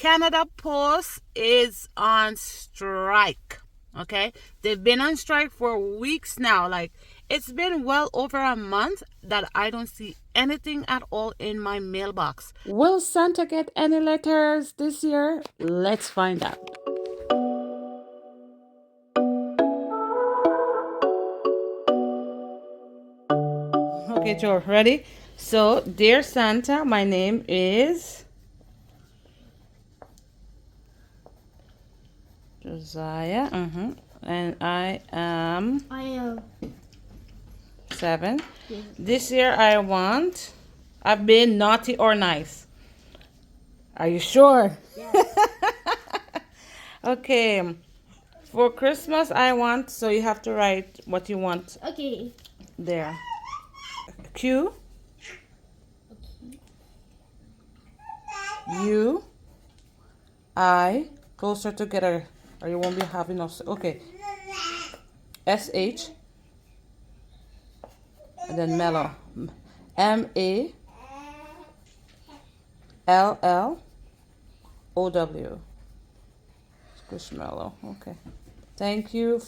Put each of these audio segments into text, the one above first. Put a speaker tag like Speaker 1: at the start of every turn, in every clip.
Speaker 1: Canada Post is on strike. Okay, they've been on strike for weeks now. Like, it's been well over a month that I don't see anything at all in my mailbox. Will Santa get any letters this year? Let's find out. Okay, Joe, ready? So, dear Santa, my name is Josiah. And I am 7.
Speaker 2: Yeah.
Speaker 1: This year I've been naughty or nice. Are you sure?
Speaker 2: Yes.
Speaker 1: Okay. For Christmas I want, so you have to write what you want
Speaker 2: Okay.
Speaker 1: there. Q U I, closer together or you won't be having enough. Okay. SH and then mellow. MALLOW. Squishmallow. Okay. Thank you,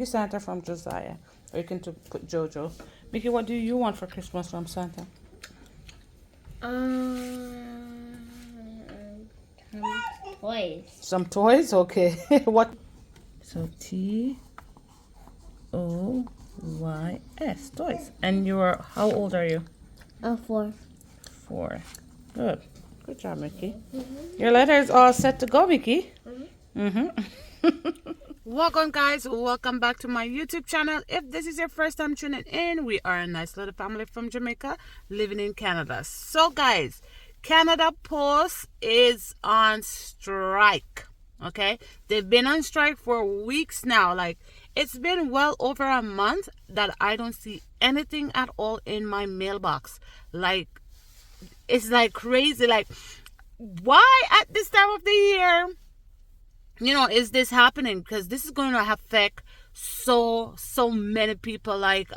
Speaker 1: Santa, from Josiah. Or you can put Jojo. Mickey, what do you want for Christmas from Santa?
Speaker 2: Toys.
Speaker 1: Some toys? Okay. What? So TOYS, toys. And how old are you?
Speaker 2: 4.
Speaker 1: 4. Good. Good job, Mickey. Your letter is all set to go, Mickey. Welcome, guys. Welcome back to my YouTube channel. If this is your first time tuning in, we are a nice little family from Jamaica living in Canada. So, guys, Canada Post is on strike. Okay, they've been on strike for weeks now. Like, it's been well over a month that I don't see anything at all in my mailbox. Like, it's like crazy. Like, why at this time of the year, is this happening? Because this is going to affect so many people. Like,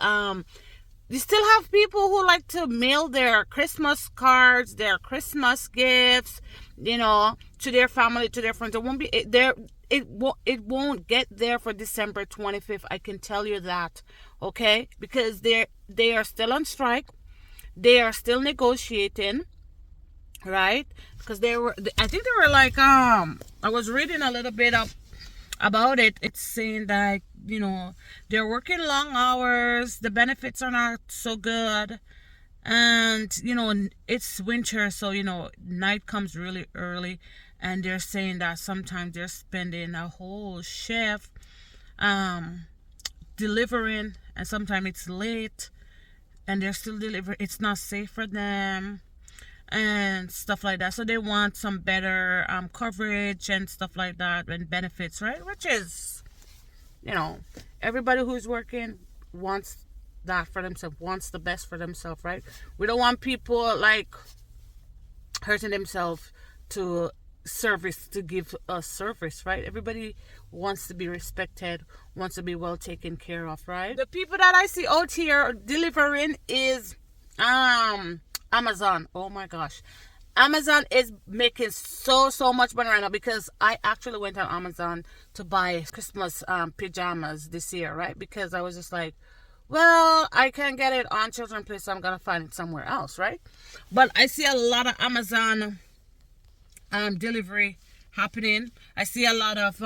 Speaker 1: you still have people who like to mail their Christmas cards, their Christmas gifts, to their family, to their friends. It won't be there. It won't get there for December 25th. I can tell you that. Okay, because they are still on strike. They are still negotiating, right? Because I think they were like, I was reading a little bit about it. It's saying that, they're working long hours. The benefits are not so good. And, it's winter. So, night comes really early. And they're saying that sometimes they're spending a whole shift delivering. And sometimes it's late. And they're still delivering. It's not safe for them. And stuff like that. So they want some better coverage and stuff like that, and benefits, right? Which is, everybody who's working wants that for themselves, wants the best for themselves, right? We don't want people like hurting themselves to give us service, right? Everybody wants to be respected, wants to be well taken care of, right? The people that I see out here delivering is Amazon. Oh my gosh, Amazon is making so much money right now, because I actually went on Amazon to buy Christmas pajamas this year, right? Because I was just like, well, I can't get it on Children's Place, so I'm gonna find it somewhere else, right? But I see a lot of Amazon delivery happening. I see a lot of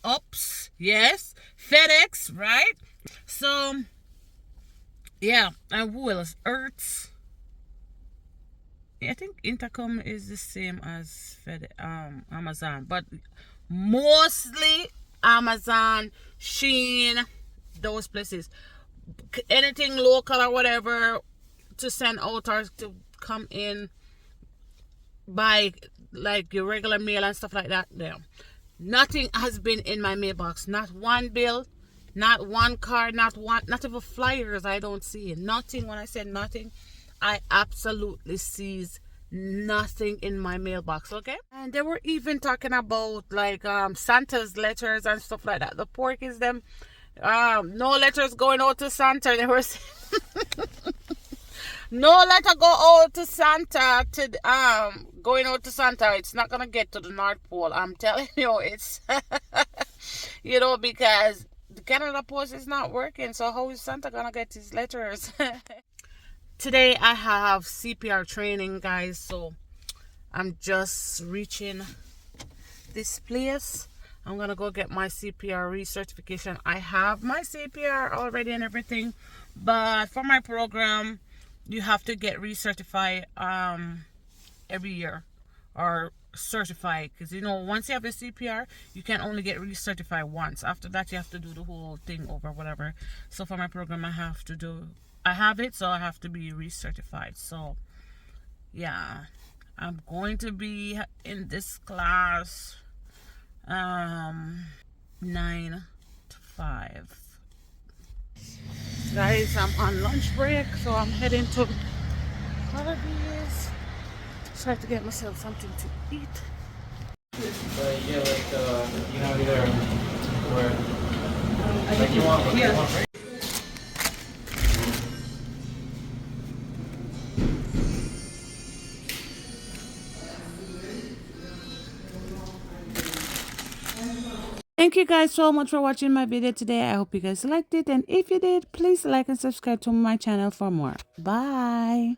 Speaker 1: ups, yes, FedEx, right? So yeah, and who else? Earths. I think Intercom is the same as Amazon, but mostly Amazon, Shein, those places. Anything local or whatever to send out or to come in by, like, your regular mail and stuff like that. There, nothing has been in my mailbox. Not one bill, not one card, not even flyers. I don't see nothing. When I said nothing, I absolutely sees nothing in my mailbox. Okay, and they were even talking about like Santa's letters and stuff like that. The pork is them. No letters going out to Santa. They were No, let her go out to Santa. Going out to Santa, it's not gonna get to the North Pole. I'm telling you, it's because the Canada Post is not working. So how is Santa gonna get his letters? Today I have CPR training, guys. So I'm just reaching this place. I'm gonna go get my CPR recertification. I have my CPR already and everything, but for my program, you have to get recertified every year or certified, because once you have the CPR, you can only get recertified once. After that, you have to do the whole thing over, whatever. So for my program, I have it, so I have to be recertified. So yeah, I'm going to be in this class 9 to 5. Guys, I'm on lunch break, so I'm heading to Harvey's. Try to get myself something to eat.
Speaker 3: But yeah, like either where like you want right?
Speaker 1: Thank you guys so much for watching my video today. I hope you guys liked it, and if you did, please like and subscribe to my channel for more. Bye.